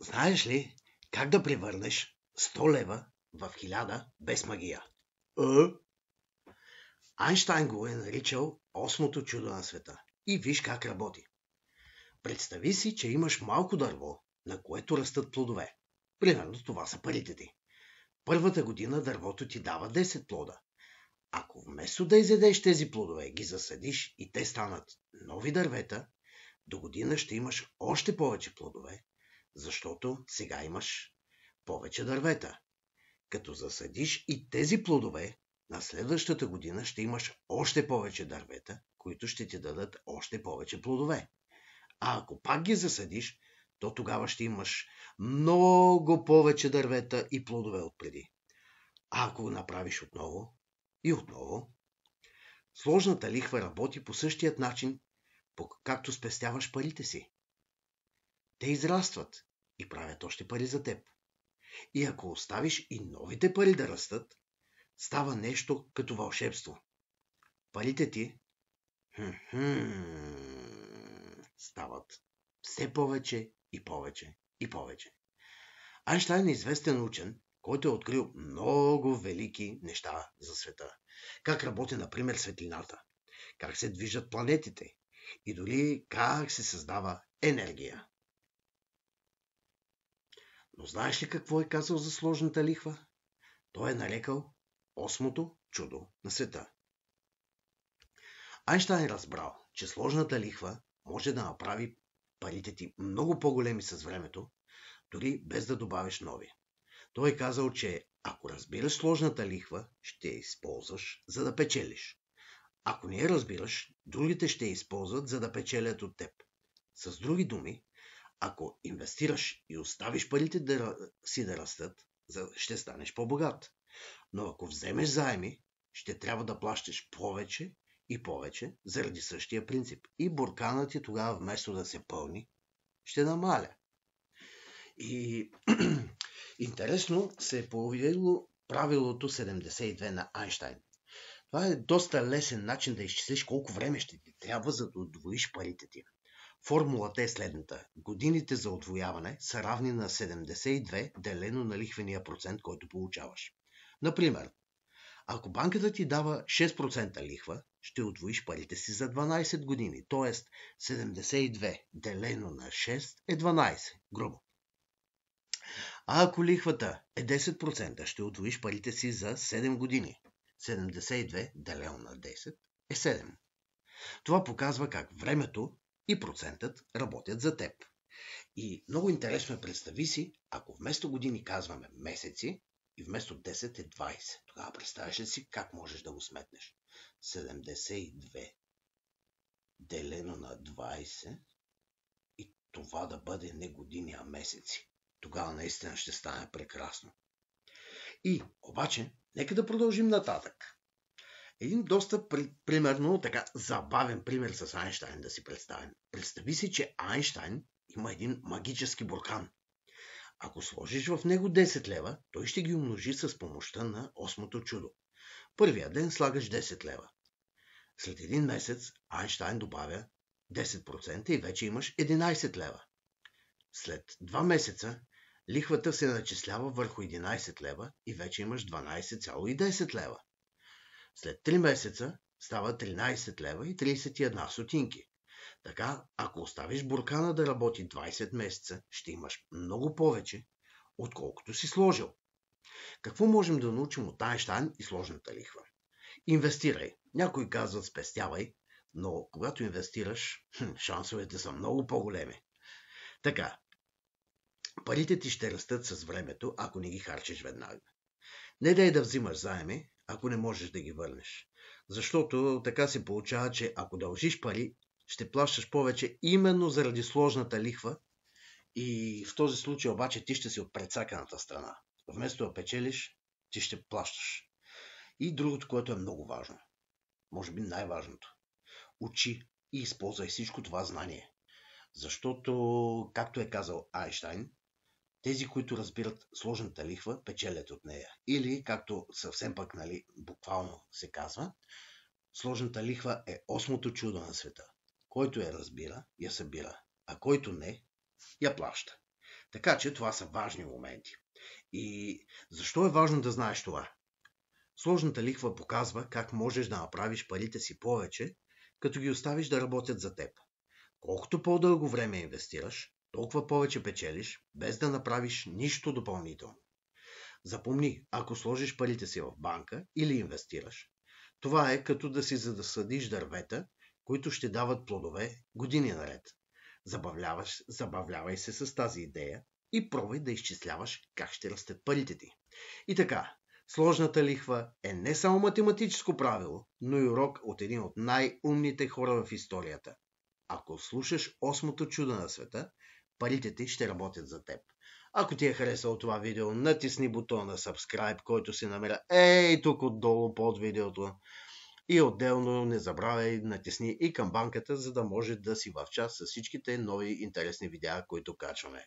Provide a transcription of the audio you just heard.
Знаеш ли как да превърнеш 100 лева в 1000 без магия? Айнщайн го е наричал осмото чудо на света. И виж как работи. Представи си, че имаш малко дърво, на което растат плодове. Примерно това са парите ти. Първата година дървото ти дава 10 плода. Ако вместо да изедеш тези плодове, ги засадиш и те станат нови дървета, до година ще имаш още повече плодове, защото сега имаш повече дървета. Като засадиш и тези плодове, на следващата година ще имаш още повече дървета, които ще ти дадат още повече плодове. А ако пак ги засадиш, то тогава ще имаш много повече дървета и плодове отпреди. А ако го направиш отново и отново, сложната лихва работи по същият начин, както спестяваш парите си. Те израстват и правят още пари за теб. И ако оставиш и новите пари да растат, става нещо като вълшебство. Парите ти стават все повече и повече и повече. Айнщайн е известен учен, който е открил много велики неща за света. Как работи, например, светлината, как се движат планетите и дори как се създава енергия. Но знаеш ли какво е казал за сложната лихва? Той е нарекал осмото чудо на света. Айнщайн разбрал, че сложната лихва може да направи парите ти много по-големи с времето, дори без да добавиш нови. Той е казал, че ако разбираш сложната лихва, ще я използваш, за да печелиш. Ако не я разбираш, другите ще я използват, за да печелят от теб. С други думи, ако инвестираш и оставиш парите да растат, ще станеш по-богат. Но ако вземеш заеми, ще трябва да плащаш повече и повече заради същия принцип. И бурканът ти тогава, вместо да се пълни, ще намаля. И интересно се е появило правилото 72 на Айнщайн. Това е доста лесен начин да изчислиш колко време ще ти трябва, за да удвоиш парите ти. Формулата е следната. Годините за удвояване са равни на 72 делено на лихвения процент, който получаваш. Например, ако банката ти дава 6% лихва, ще удвоиш парите си за 12 години, т.е. 72 делено на 6 е 12, грубо. А ако лихвата е 10%, ще удвоиш парите си за 7 години. 72 делено на 10 е 7. Това показва как времето и процентът работят за теб. И много интересно е, представи си, ако вместо години казваме месеци и вместо 10 е 20. Тогава представяш ли си как можеш да го сметнеш? 72 делено на 20 и това да бъде не години, а месеци. Тогава наистина ще стане прекрасно. И обаче, нека да продължим нататък. Един доста, примерно, така забавен пример с Айнщайн да си представим. Представи си, че Айнщайн има един магически буркан. Ако сложиш в него 10 лева, той ще ги умножи с помощта на осмото чудо. Първия ден слагаш 10 лева. След един месец Айнщайн добавя 10% и вече имаш 11 лева. След 2 месеца лихвата се начислява върху 11 лева и вече имаш 12,10 лева. След 3 месеца става 13 лева и 31 стотинки. Така, ако оставиш буркана да работи 20 месеца, ще имаш много повече, отколкото си сложил. Какво можем да научим от Айнщайн и сложната лихва? Инвестирай. Някои казват спестявай, но когато инвестираш, шансовете са много по-големи. Така, парите ти ще растат с времето, ако не ги харчиш веднага. Не дай да взимаш заеми, ако не можеш да ги върнеш. Защото така се получава, че ако дължиш пари, ще плащаш повече именно заради сложната лихва и в този случай обаче ти ще си от прецаканата страна. Вместо да печелиш, ти ще плащаш. И другото, което е много важно, може би най-важното, учи и използвай всичко това знание. Защото, както е казал Айнщайн, тези, които разбират сложната лихва, печелят от нея. Или, както съвсем пък, буквално се казва, сложната лихва е осмото чудо на света. Който я разбира, я събира, а който не, я плаща. Така че това са важни моменти. И защо е важно да знаеш това? Сложната лихва показва как можеш да направиш парите си повече, като ги оставиш да работят за теб. Колкото по-дълго време инвестираш, толкова повече печелиш, без да направиш нищо допълнително. Запомни, ако сложиш парите си в банка или инвестираш, това е като да си засадиш дървета, които ще дават плодове години наред. Забавлявай се с тази идея и пробвай да изчисляваш как ще растат парите ти. И така, сложната лихва е не само математическо правило, но и урок от един от най-умните хора в историята. Ако слушаш 8-то чудо на света, парите ти ще работят за теб. Ако ти е харесало това видео, натисни бутона subscribe, който се намира тук отдолу под видеото. И отделно не забравяй натисни и камбанката, за да може да си в час с всичките нови интересни видеа, които качваме.